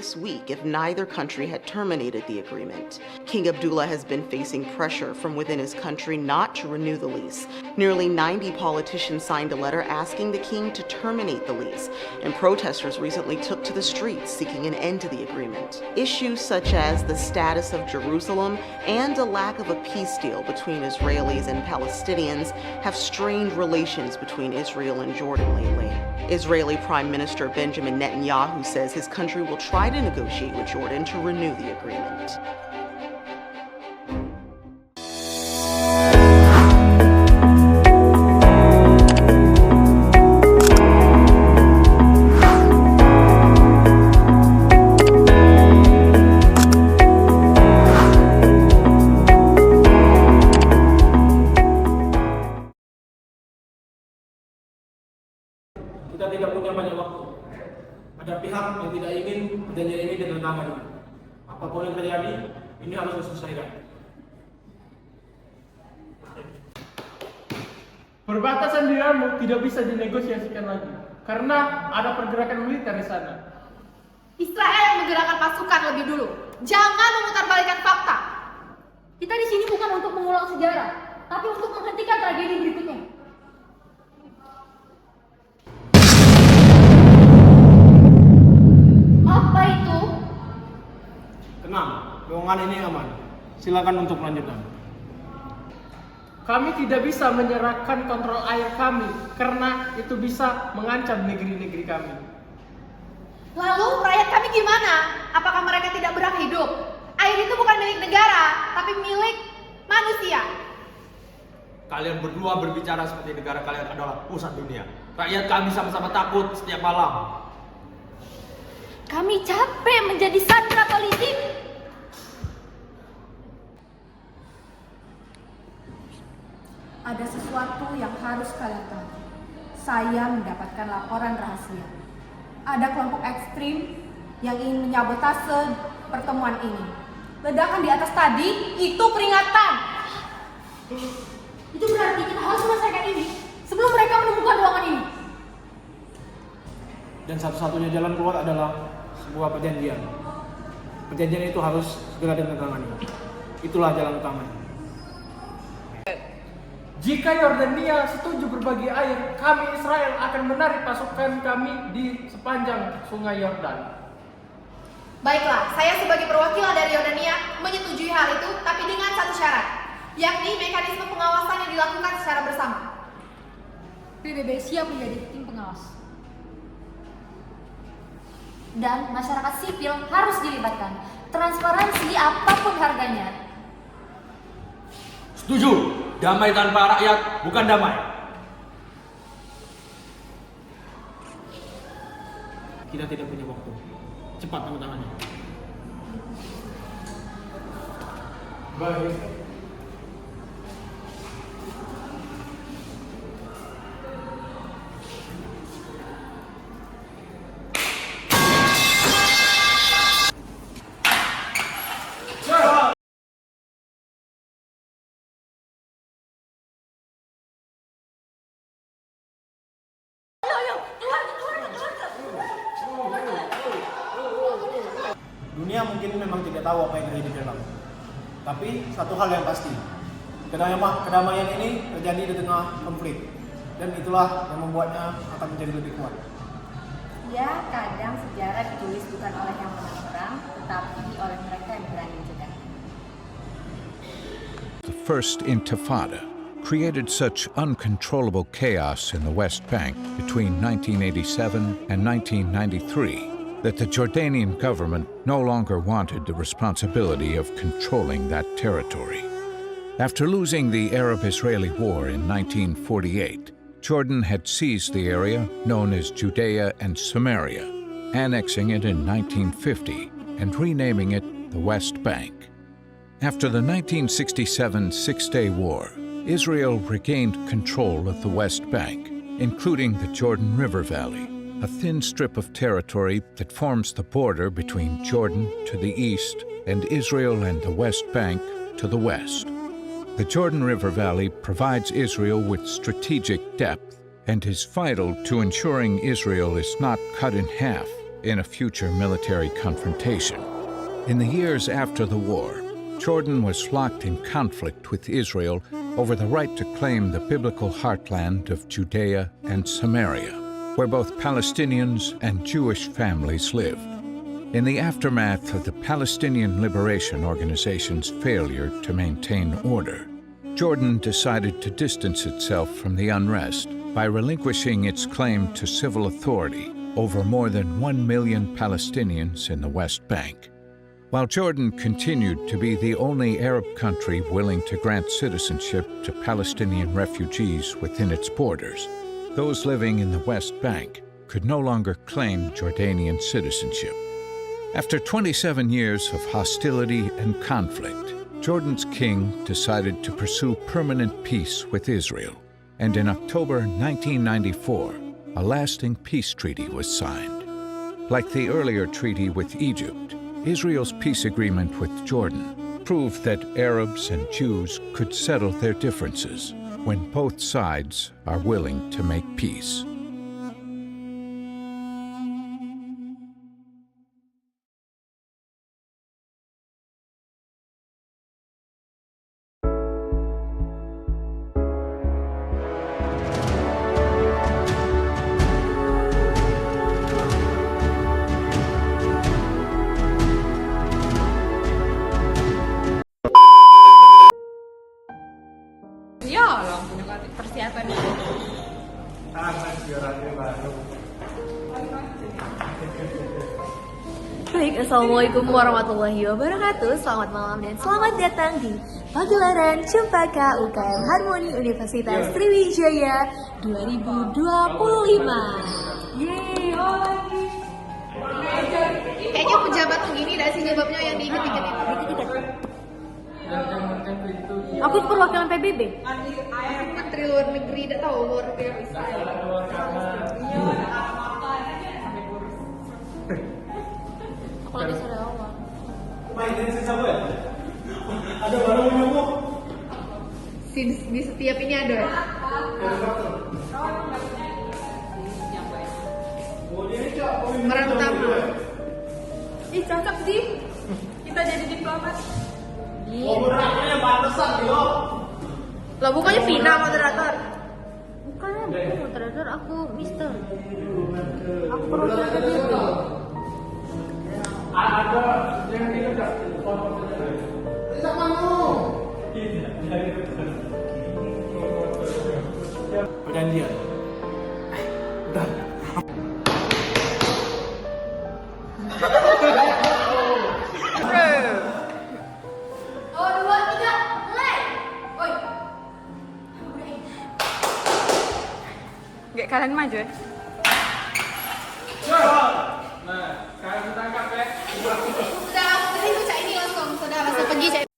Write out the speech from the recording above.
this week if neither country had terminated the agreement. King Abdullah has been facing pressure from within his country not to renew the lease. Nearly 90 politicians signed a letter asking the king to terminate the lease, and protesters recently took to the streets seeking an end to the agreement. Issues such as the status of Jerusalem and a lack of a peace deal between Israelis and Palestinians have strained relations between Israel and Jordan lately. Israeli Prime Minister Benjamin Netanyahu says his country will try to negotiate with Jordan to renew the agreement. Kita tidak punya banyak waktu. Ada pihak yang tidak ingin perjanjian ini ditandatangani. Apapun yang terjadi, ini harus diselesaikan. Perbatasan di Yarmouk tidak bisa dinegosiasikan lagi karena ada pergerakan militer di sana. Israel yang menggerakkan pasukan lebih dulu. Jangan memutarbalikkan fakta. Kita di sini bukan untuk mengulang sejarah, tapi untuk menghentikan tragedi berikutnya. Apa itu? Tenang, ruangan ini aman. Silakan untuk melanjutkan. Kami tidak bisa menyerahkan kontrol air kami karena itu bisa mengancam negeri-negeri kami. Lalu rakyat kami gimana? Apakah mereka tidak berhak hidup? Air itu bukan milik negara, tapi milik manusia. Kalian berdua berbicara seperti negara kalian adalah pusat dunia. Rakyat kami sama-sama takut setiap malam. Kami capek menjadi sandera politik. Ada sesuatu yang harus kalian tahu. Saya mendapatkan laporan rahasia. Ada kelompok ekstrim yang ingin menyabotase pertemuan ini. Ledakan di atas tadi itu peringatan. Itu berarti kita harus menyelesaikan ini sebelum mereka menemukan ruangan ini. Dan satu-satunya jalan keluar adalah sebuah perjanjian. Perjanjian itu harus segera ditandatangani. Itulah jalan utamanya. Jika Yordania setuju berbagi air, kami Israel akan menarik pasukan kami di sepanjang sungai Yordan. Baiklah, saya sebagai perwakilan dari Yordania menyetujui hal itu, tapi dengan satu syarat, yakni mekanisme pengawasan yang dilakukan secara bersama. PBB siap menjadi tim pengawas. Dan masyarakat sipil harus dilibatkan. Transparansi apapun harganya. Setuju, damai tanpa rakyat bukan damai. Kita tidak punya waktu. Cepat tanda tangannya. Baik. Dunia mungkin memang tidak tahu apa yang terjadi di dalam. Tapi satu hal yang pasti, kedamaian ini terjadi di tengah konflik. Dan itulah yang membuatnya akan menjadi lebih kuat. Ya, kadang sejarah ditulis bukan oleh yang menang perang, tetapi oleh mereka yang berani mencegah. The First Intifada created such uncontrollable chaos in the West Bank between 1987 and 1993 that the Jordanian government no longer wanted the responsibility of controlling that territory. After losing the Arab-Israeli War in 1948, Jordan had seized the area known as Judea and Samaria, annexing it in 1950 and renaming it the West Bank. After the 1967 Six-Day War, Israel regained control of the West Bank, including the Jordan River Valley, a thin strip of territory that forms the border between Jordan to the east and Israel and the West Bank to the west. The Jordan River Valley provides Israel with strategic depth and is vital to ensuring Israel is not cut in half in a future military confrontation. In the years after the war, Jordan was locked in conflict with Israel over the right to claim the biblical heartland of Judea and Samaria, where both Palestinians and Jewish families lived. In the aftermath of the Palestinian Liberation Organization's failure to maintain order, Jordan decided to distance itself from the unrest by relinquishing its claim to civil authority over more than 1 million Palestinians in the West Bank. While Jordan continued to be the only Arab country willing to grant citizenship to Palestinian refugees within its borders, those living in the West Bank could no longer claim Jordanian citizenship. After 27 years of hostility and conflict, Jordan's king decided to pursue permanent peace with Israel, and in October 1994, a lasting peace treaty was signed. Like the earlier treaty with Egypt, Israel's peace agreement with Jordan proved that Arabs and Jews could settle their differences when both sides are willing to make peace. Ya, lampunya kan persiapan. Baik, assalamualaikum warahmatullahi wabarakatuh. Selamat malam dan selamat datang di pagelaran Cempaka UKM Harmoni Universitas Sriwijaya 2025. Yeay, lagi. Kayaknya pejabat begini dah sih jawabnya yang diinget-inget. Aku perwakilan PBB. Menteri Luar Negeri, tidak tahu luar negeri Israel. Aku lagi sudah awal. Main ini siapa ya? Ada barang nyamuk. Di setiap ini ada. Pemeran utama. Ih, cocok sih. Kita jadi diplomat. Moderatornya pantesan loh. Lah bukannya Vina moderator? Bukan, aku moderator, aku Mister. Aku perwakilan PBB. Ada yang tidak sama lu. Perjanjian. Udah. Gak kalian maju ya? Nah, sekarang kita angkat ya. Sudah, aku ini cak ini langsung. Sudah langsung pergi cak.